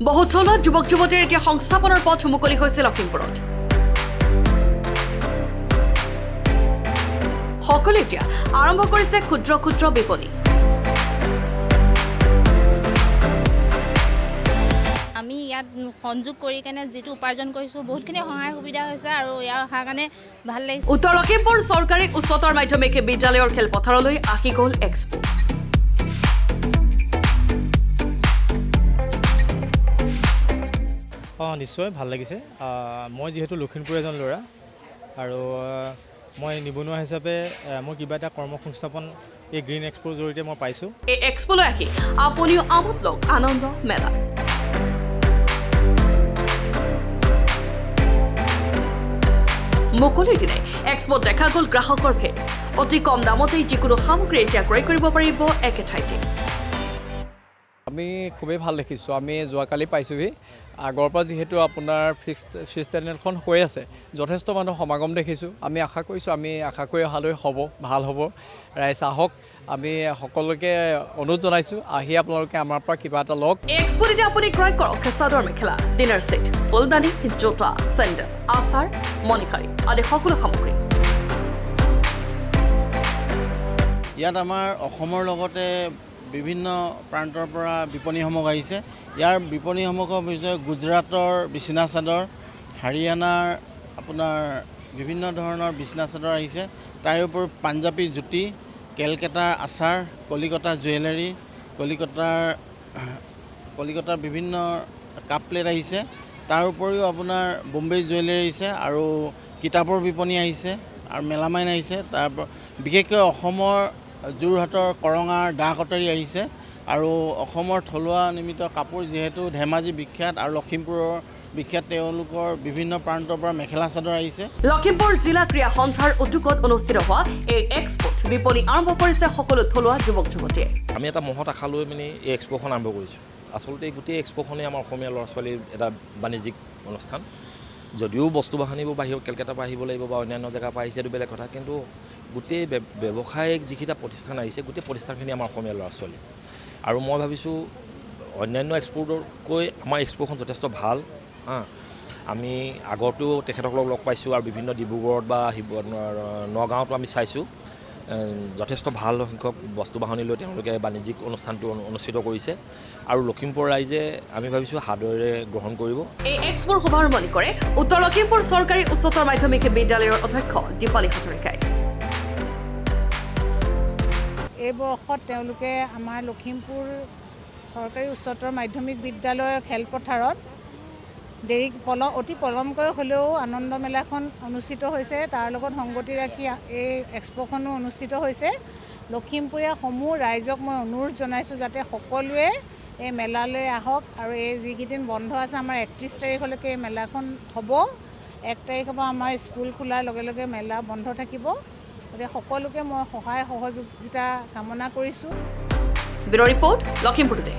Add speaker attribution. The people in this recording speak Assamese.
Speaker 1: বহুত থলত যুৱক যুৱতীৰ এতিয়া সংস্থাপনৰ পথ মুকলি হৈছে লখিমপুৰত। সকলোৱে এতিয়া আৰম্ভ কৰিছে ক্ষুদ্ৰ ক্ষুদ্ৰ বিপণী।
Speaker 2: আমি ইয়াত সংযোগ কৰি কেনে যেটো উপাৰ্জন কৰিছো বহুতখিনি সহায় সুবিধা হৈছে আৰু ইয়াৰ অহাৰ কাৰণে ভাল লাগিছে।
Speaker 1: উত্তৰ লখিমপুৰ চৰকাৰী উচ্চতৰ মাধ্যমিক বিদ্যালয়ৰ খেলপথাৰলৈ আহি গ'ল এক্সপো।
Speaker 3: নিশ্চয় ভাল লাগিছে। মই যেহেতু লখিমপুৰ এজন ল'ৰা আৰু মই নিবনুৱা হিচাপে মোৰ কিবা এটা কৰ্মসংস্থাপন এই গ্ৰীণ এক্সপোৰ জৰিয়তে মই পাইছোঁ।
Speaker 1: এই এক্সপোলৈ আহি আপুনিও আমোদ লওক আনন্দ মেলা। মুকলিৰ দিনাই এক্সপোত দেখা গ'ল গ্ৰাহকৰ ভিৰ। অতি কম দামতেই যিকোনো সামগ্ৰী এতিয়া ক্ৰয় কৰিব পাৰিব একে ঠাইতে।
Speaker 4: আমি খুবেই ভাল দেখিছোঁ। আমি যোৱাকালি পাইছোঁহি। আগৰ পৰা যিহেতু আপোনাৰ ফিক্স টেণ্ডেলখন হৈ আছে, যথেষ্ট মানুহ সমাগম দেখিছোঁ। আমি আশা কৰিছোঁ, আমি আশা কৰি অহালৈ হ'ব, ভাল হ'ব। ৰাইজ আহক, আমি সকলোকে অনুৰোধ জনাইছোঁ, আহি আপোনালোকে আমাৰ পৰা কিবা এটা লওক।
Speaker 1: এক্সপোত এতিয়া আপুনি ক্ৰয় কৰক চাদৰ মেখেলা, ডিনাৰ ছেট, ফুলদানি, জোতা, চেণ্ডেল, আচাৰ, মণিশাৰী আদি সকলো সামগ্ৰী।
Speaker 5: ইয়াত আমাৰ অসমৰ লগতে বিভিন্ন প্ৰান্তৰ পৰা বিপণীসমূহ আহিছে। ইয়াৰ বিপণীসমূহৰ ভিতৰত গুজৰাটৰ বিছনা চাদৰ, হাৰিয়ানাৰ আপোনাৰ বিভিন্ন ধৰণৰ বিছনা চাদৰ আহিছে। তাৰ উপৰিও পাঞ্জাবী জুতি, কেলকাতাৰ আচাৰ, কলিকতাৰ জুৱেলাৰী, কলিকতাৰ বিভিন্ন কাপ প্লেট আহিছে। তাৰ উপৰিও আপোনাৰ বোম্বে জুৱেলাৰী আহিছে আৰু কিতাপৰ বিপণী আহিছে আৰু মেলামাইন আহিছে। তাৰ বিশেষকৈ অসমৰ যোৰহাটৰ কৰঙাৰ দা কটাৰী আহিছে আৰু অসমৰ থলুৱা নিৰ্মিত কাপোৰ যিহেতু ধেমাজি বিখ্যাত আৰু লখিমপুৰৰ বিখ্যাত, তেওঁলোকৰ বিভিন্ন প্ৰান্তৰ পৰা মেখেলা চাদৰ আহিছে।
Speaker 1: লখিমপুৰ জিলা ক্ৰীড়া সন্থাৰ উদ্যোগত অনুষ্ঠিত হোৱা এই এক্সপোত বিপণী আৰম্ভ কৰিছে সকলো থলুৱা যুৱক যুৱতীয়ে।
Speaker 6: আমি এটা মহৎ আশা লৈ এই এক্সপোখন আৰম্ভ কৰিছোঁ। আচলতে গোটেই এক্সপোখনেই আমাৰ অসমীয়া ল'ৰা ছোৱালীৰ এটা বাণিজ্যিক অনুষ্ঠান। যদিও বস্তু বাহানিবোৰ বাহিৰৰ কেলকাতাৰ পৰা আহিব লাগিব বা অন্যান্য জেগাৰ পৰা আহিছে, এইটো বেলেগ কথা, কিন্তু গোটেই ব্যৱসায়িক যিকেইটা প্ৰতিষ্ঠান আহিছে, গোটেই প্ৰতিষ্ঠানখিনি আমাৰ অসমীয়া ল'ৰা ছোৱালী। আৰু মই ভাবিছোঁ অন্যান্য এক্সপোতকৈ আমাৰ এক্সপোখন যথেষ্ট ভাল। আমি আগতেও তেখেতসকলক লগ পাইছোঁ আৰু বিভিন্ন ডিব্ৰুগড়ত বা নগাঁৱতো আমি চাইছোঁ। যথেষ্ট ভাল সংখ্যক বস্তু বাহনি লৈ তেওঁলোকে বাণিজ্যিক অনুষ্ঠানটো অনুষ্ঠিত কৰিছে আৰু লখিমপুৰ ৰাইজে আমি ভাবিছোঁ সাদৰেৰে গ্ৰহণ কৰিব।
Speaker 1: এই এক্সপোৰ শুভাৰম্ভণি কৰে উত্তৰ লখিমপুৰ চৰকাৰী উচ্চতৰ মাধ্যমিক বিদ্যালয়ৰ অধ্যক্ষ দীপালী হাজৰিকাই।
Speaker 7: এই বৰ্ষত তেওঁলোকে আমাৰ লখিমপুৰ চৰকাৰী উচ্চতৰ মাধ্যমিক বিদ্যালয়ৰ খেলপথাৰত অতি পলমকৈ হ'লেও আনন্দ মেলাখন অনুষ্ঠিত হৈছে। তাৰ লগত সংগতি ৰাখি এই এক্সপোখনো অনুষ্ঠিত হৈছে। লখিমপুৰীয়া সমূহ ৰাইজক মই অনুৰোধ জনাইছোঁ যাতে সকলোৱে এই মেলালৈ আহক আৰু এই যিকেইদিন বন্ধ আছে, আমাৰ 31 তাৰিখলৈকে এই মেলাখন হ'ব। 1 তাৰিখৰ পৰা আমাৰ স্কুল খোলাৰ লগে লগে মেলা বন্ধ থাকিব। গতিকে সকলোকে মই সহায় সহযোগিতা কামনা কৰিছোঁ।
Speaker 1: Bureau' report, Lakhimpur today.